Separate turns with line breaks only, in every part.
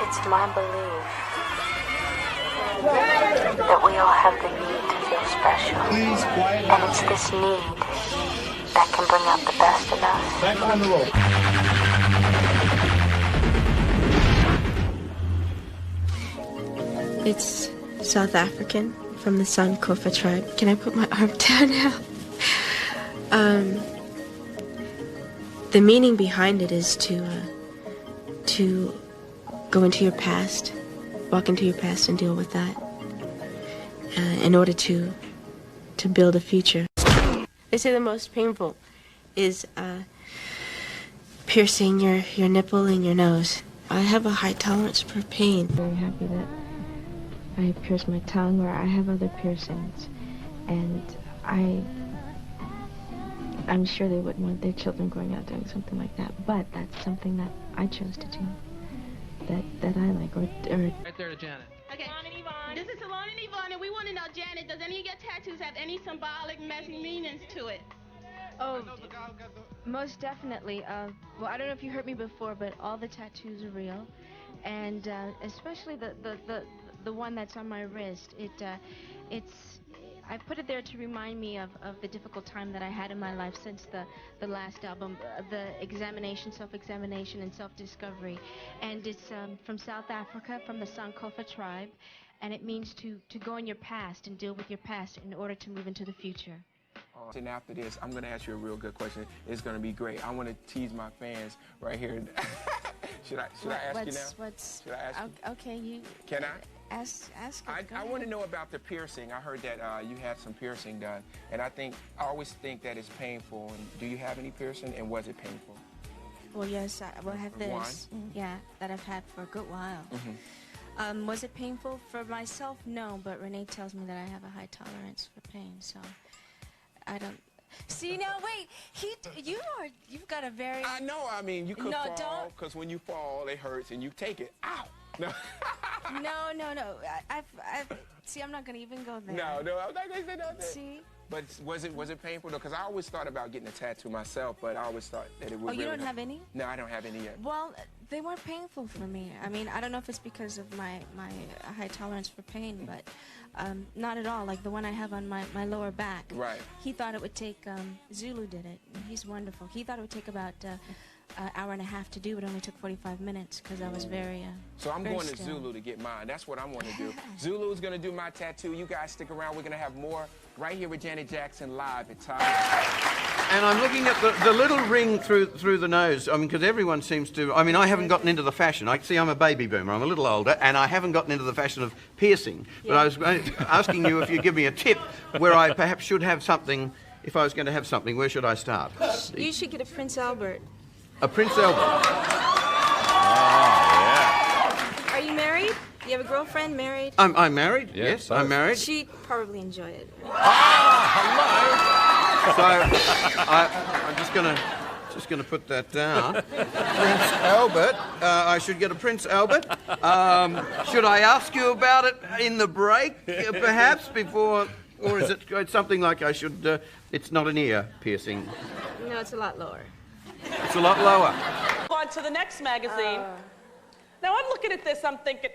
It's my belief that we all have the need to feel special. And it's this need that can bring out the best in us.
Back on the roll.
It's South African from the Sankofa tribe. Can I put my arm down now? The meaning behind it is to go into your past, walk into your past and deal with that in order to build a future. They say the most painful is piercing your nipple and your nose. I have a high tolerance for pain. Very happy that I pierce my tongue, or I have other piercings, and I'm sure they wouldn't want their children growing out doing something like that, but that's something that I chose to do, that I like, or
Right there to Janet.
Okay, Salon and Yvonne. This is Salon and Yvonne, and we want to know, Janet, does any of your tattoos have any symbolic, messy meanings to it?
Oh, most definitely. Well, I don't know if you heard me before, but all the tattoos are real, and especially the one that's on my wrist. I put it there to remind me of the difficult time that I had in my life since the last album, the self-examination and self-discovery. And it's from South Africa, from the Sankofa tribe, and it means to go in your past and deal with your past in order to move into the future.
And after this, I'm going to ask you a real good question. It's going to be great. I want to tease my fans right here. Should I ask you now? Should I ask you?
Okay, you...
Can I?
Ask
I want to know about the piercing. I heard that you had some piercing done, and I always think that it's painful. And do you have any piercing, and was it painful?
Well, yes, I have this.
One?
Yeah, that I've had for a good while.
Mm-hmm.
Was it painful for myself? No, but Renee tells me that I have a high tolerance for pain, so I don't. See, now wait, you've got a very...
I know, I mean, you could
No,
fall,
don't.
because when you fall, it hurts, and you take it. Ow! No.
No. See, I'm not going to even go there.
No, I'm not going to say nothing.
See?
But was it painful, though? Because I always thought about getting a tattoo myself, but I always thought that it would
Oh, you don't have any?
No, I don't have any yet.
Well, they weren't painful for me. I mean, I don't know if it's because of my high tolerance for pain, but not at all. Like the one I have on my lower back.
Right.
He thought it would take, Zulu did it. He's wonderful. He thought it would take about an hour and a half to do. It only took 45 minutes because I was very
So I'm
very
going to
still.
Zulu to get mine. That's what I want to do. Zulu's going to do my tattoo. You guys stick around. We're going to have more right here with Janet Jackson live at Time.
And I'm looking at the little ring through the nose. I mean, because everyone seems to... I mean, I haven't gotten into the fashion. I'm a baby boomer. I'm a little older, and I haven't gotten into the fashion of piercing.
Yeah.
But I was asking you if you give me a tip where I perhaps should have something. If I was going to have something, where should I start?
You should get a Prince Albert.
A Prince Albert.
Are you married? You have a girlfriend? Married?
I'm married. Yes, I'm married.
She'd probably enjoy it.
So I'm just gonna put that down. Prince Albert. I should get a Prince Albert. Should I ask you about it in the break, perhaps before, or is it something like I should? It's not an ear piercing.
No, it's a lot lower.
It's a lot lower.
On to the next magazine. Now I'm looking at this, I'm thinking,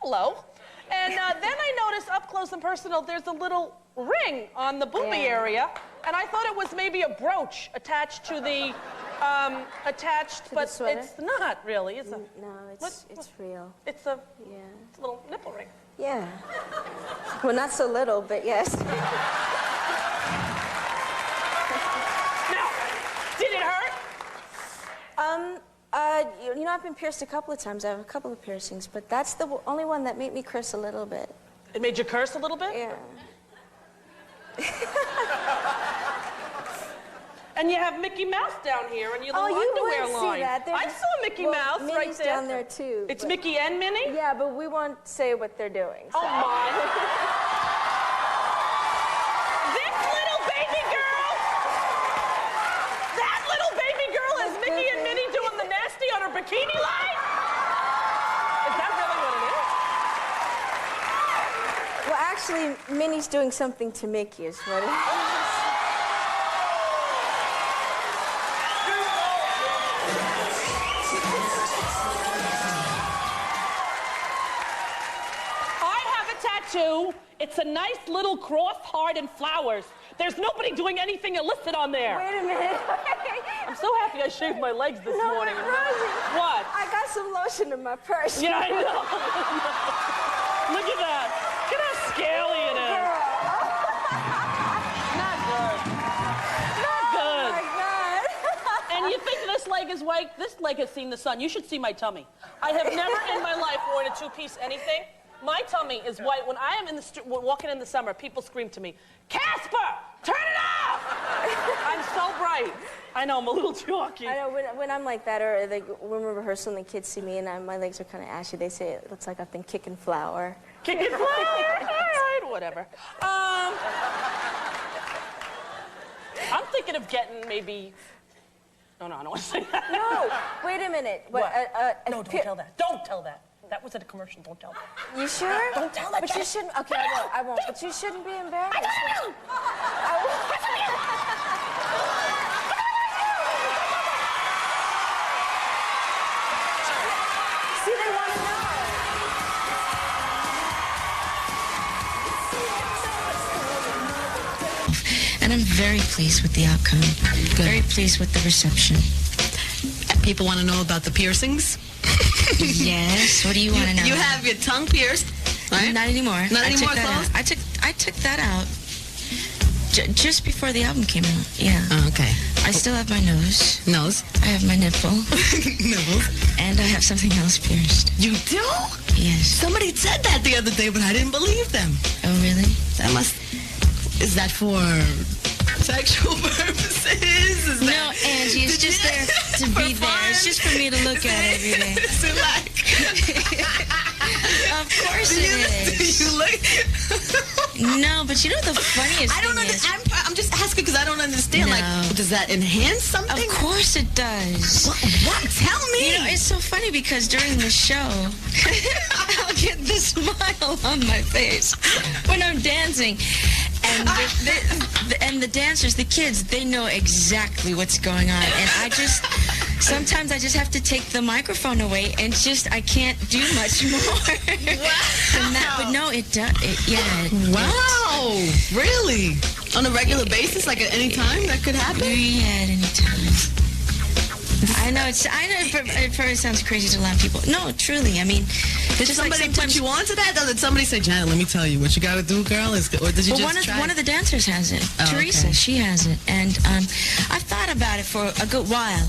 hello. And then I notice up close and personal, there's a little ring on the boobie area. And I thought it was maybe a brooch attached to the, but it's not really. It's a,
No, it's real.
it's a
Yeah.
little nipple ring.
Yeah. Well, not so little, but yes.
Now, did it hurt?
You know, I've been pierced a couple of times. I have a couple of piercings, but that's the only one that made me curse a little bit.
It made you curse a little bit?
Yeah.
And you have Mickey Mouse down here and your
Oh,
little
you
underwear
would
line.
see that.
I saw Mickey Mouse right
Minnie's
there.
down there too.
It's
but-
Mickey and Minnie?
Yeah, but we won't say what they're doing. So.
Oh my. This little baby girl, that little baby girl is Mickey and Minnie doing the nasty on her bikini line? Is that really what it is?
Well, actually, Minnie's doing something to Mickey, is what it is.
tattoo. It's a nice little cross, heart, and flowers. There's nobody doing anything illicit on there.
Wait a minute.
I'm so happy I shaved my legs this morning.
Rosie,
What?
I got some lotion in my purse.
Yeah, I know. Look at that. Look at how scaly it is.
Girl.
Not good. Not good.
Oh, my God.
And you think this leg is white? This leg has seen the sun. You should see my tummy. I have never in my life worn a two-piece anything. My tummy is white. When I am in the street, walking in the summer, people scream to me, Casper, turn it off! I'm so bright. I know, I'm a little chalky.
I know, when I'm like that, or like, when we're rehearsing and the kids see me and my legs are kind of ashy, they say it looks like I've been kicking flour.
Kicking flour? All right, whatever. I'm thinking of getting maybe... No, I don't want to say that.
No, wait a minute.
What? No, don't tell that. Don't tell that. That was at a commercial. Don't tell that.
You sure?
Don't tell that.
But you shouldn't. Okay, I won't. But you shouldn't be embarrassed. See, they want to know.
And I'm very pleased with the outcome. Good. Very pleased with the reception.
People want to know about the piercings?
Yes. What do you want to know?
You have your tongue pierced, right?
Not anymore.
Not anymore,
I took that out just before the album came out. Yeah.
Oh, okay.
I still have my nose.
Nose.
I have my nipple.
Nipple.
And I have something else pierced.
You do?
Yes.
Somebody said that the other day, but I didn't believe them.
Oh, really?
Is that for sexual purposes?
No, Angie, it's just there to be there. It's just for me to look at every day.
Is it like...
Of course it is.
Do you look...
No, but you know the funniest
I don't
thing is...
I'm just asking because I don't understand.
No.
Like, does that enhance something?
Of course it does.
What? Tell me.
You know, it's so funny because during the show, I'll get the smile on my face when I'm dancing. And the dancers, the kids, they know exactly what's going on. And sometimes I just have to take the microphone away and I can't do much more.
Wow.
But no, it does.
Wow. Really? On a regular basis, like at any time, that could happen?
Yeah, at any time. I know it probably sounds crazy to a lot of people. No, truly, I mean,
did somebody put you onto that? Or did somebody say, Janet, let me tell you what you got to do, girl? Or did you just try?
One of the dancers has it. Teresa, okay. She has it. And I've thought about it for a good while.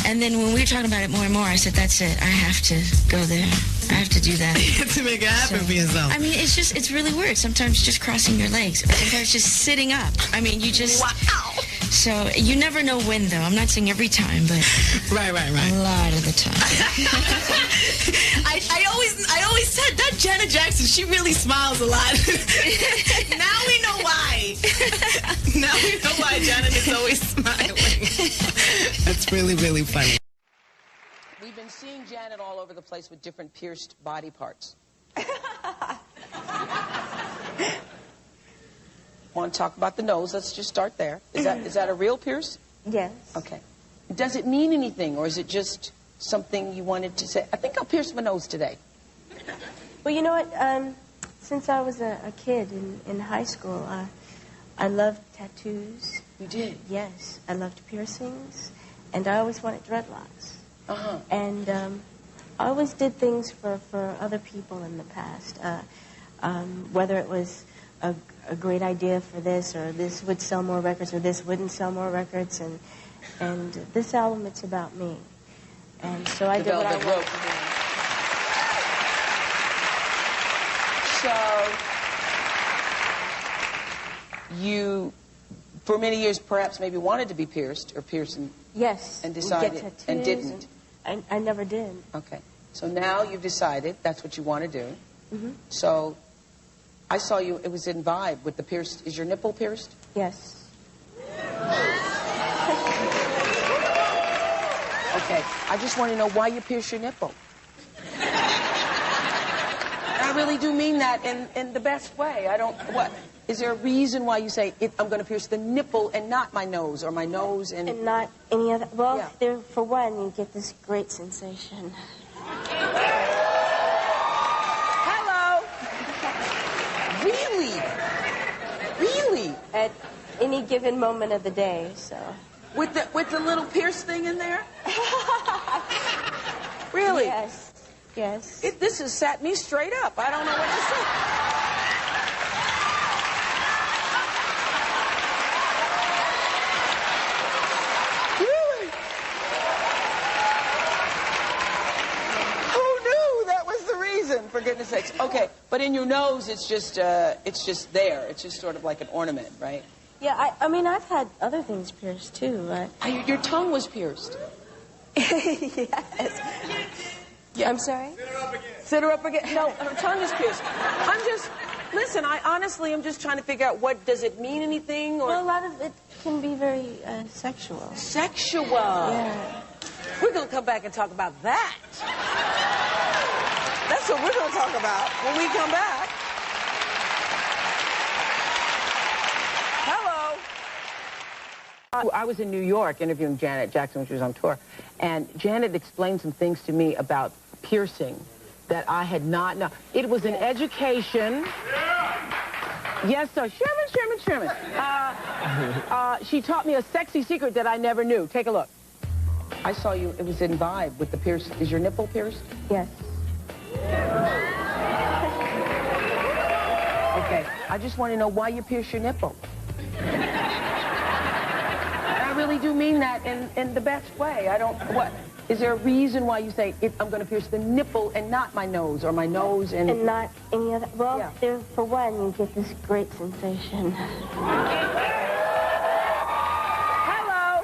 And then when we were talking about it more and more, I said, that's it. I have to go there. I have to do that.
You have to make it happen for yourself.
I mean, it's really weird. Sometimes just crossing your legs. Sometimes just sitting up. I mean, you just...
Wow.
So you never know when, though. I'm not saying every time, but...
Right.
A lot of the time.
I always said that Janet Jackson, she really smiles a lot. Now we know why. Now we know why Janet is always smiling. That's really, really funny.
We've been seeing Janet all over the place with different pierced body parts. Want to talk about the nose? Let's just start there. Is that a real pierce?
Yes.
Okay. Does it mean anything, or is it just something you wanted to say? I think I'll pierce my nose today.
Well, you know what? Since I was a kid in high school, I loved tattoos.
You did?
Yes. I loved piercings, and I always wanted dreadlocks.
Uh-huh.
And I always did things for other people in the past, whether it was a great idea for this, or this would sell more records, or this wouldn't sell more records, and this album, it's about me. And so I did what I wanted
to do. So you, for many years, perhaps maybe wanted to be pierced or piercing.
Yes.
And decided
get tattoos
and didn't.
I never did.
Okay. So now you've decided that's what you want to do.
Mm-hmm.
So I saw you, it was in Vibe with the pierced. Is your nipple pierced?
Yes.
Okay. I just want to know why you pierce your nipple. I really do mean that in the best way. What? Is there a reason why you say, I'm going to pierce the nipple and not my nose, or my nose and...
And not any other... Well,
yeah.
For one, you get this great sensation.
Hello!
any given moment of the day, so.
With the little pierced thing in there? Really?
Yes. Yes.
This has sat me straight up. I don't know what to say. Really? Who knew that was the reason, for goodness sakes? Okay, but in your nose, it's just there. It's just sort of like an ornament, right?
Yeah, I mean, I've had other things pierced, too.
Your tongue was pierced.
Yes. Yeah, I'm sorry?
Sit her up again. No, her tongue is pierced. Listen, I honestly am just trying to figure out does it mean anything? Or...
Well, a lot of it can be very sexual.
Sexual?
Yeah.
We're going to come back and talk about that. That's what we're going to talk about when we come back. Hello. I was in New York interviewing Janet Jackson when she was on tour, and Janet explained some things to me about piercing that I had not known. It was an education. Yes, sir. Sherman. She taught me a sexy secret that I never knew. Take a look. I saw you. It was in Vibe with the pierced. Is your nipple pierced?
Yes.
Okay. I just want to know why you pierce your nipple. I really do mean that in the best way. Is there a reason why you say, I'm going to pierce the nipple and not my nose, or my nose and...
And not any other... Well,
yeah.
For one, you get this great sensation.
Hello!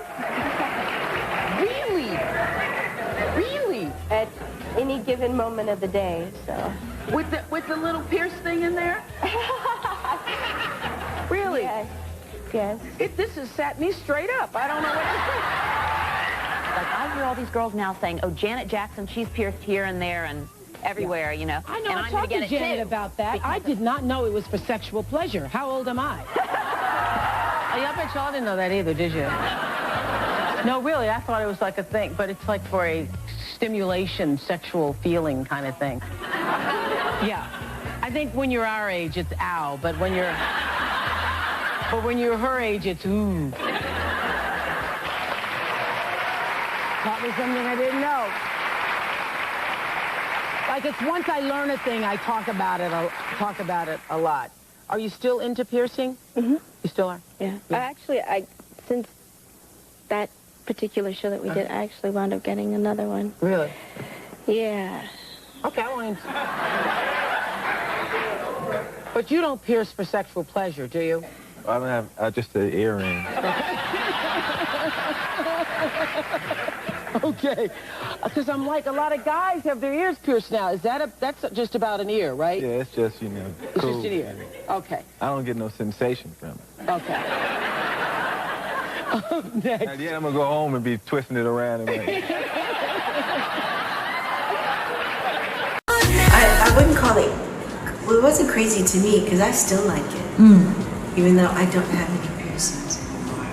Really?
At any given moment of the day, so...
With the little pierced thing in there? Really?
Yes.
This has sat me straight up. I don't know what to say.
Like, I hear all these girls now saying, oh, Janet Jackson, she's pierced here and there and everywhere, you know.
I know,
and
I
I'm going
talked
to get
to Janet
it
about that. I did not know it was for sexual pleasure. How old am I? I bet y'all didn't know that either, did you? No, really, I thought it was like a thing, but it's like for a stimulation, sexual feeling kind of thing. Yeah. I think when you're our age, it's ow, but when you're her age, it's ooh. Taught me something I didn't know. Like, it's once I learn a thing, I talk about it a lot. Are you still into piercing?
Mm-hmm.
You still are?
Yeah. Actually, since that particular show that we did, I actually wound up getting another one.
Really?
Yeah.
Okay, I want to... But you don't pierce for sexual pleasure, do you?
I don't have just the earring.
Okay, because I'm like, a lot of guys have their ears pierced now. That's just about an ear, right?
Yeah, it's just, you know,
It's
cool.
just an ear. Okay.
I don't get no sensation from it.
Okay. Next.
At the end, I'm going to go home and be twisting it around. And
I wouldn't call it, well, it wasn't crazy to me because I still like it. Even though I don't have any piercings anymore.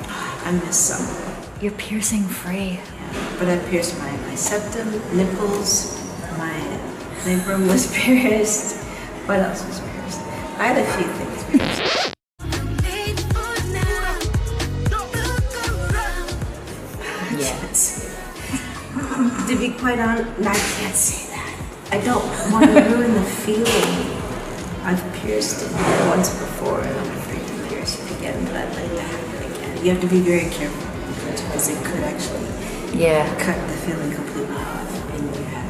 I miss some.
You're piercing free.
But I pierced my septum, nipples, my labrum was pierced. What else was pierced? I had a few things pierced. Yes. To be quite honest, I can't say that. I don't want to ruin the feeling. I've pierced it once before and I'm afraid to pierce it again, but I'd like to have it again. You have to be very careful because it could actually cut the feeling completely off in your head.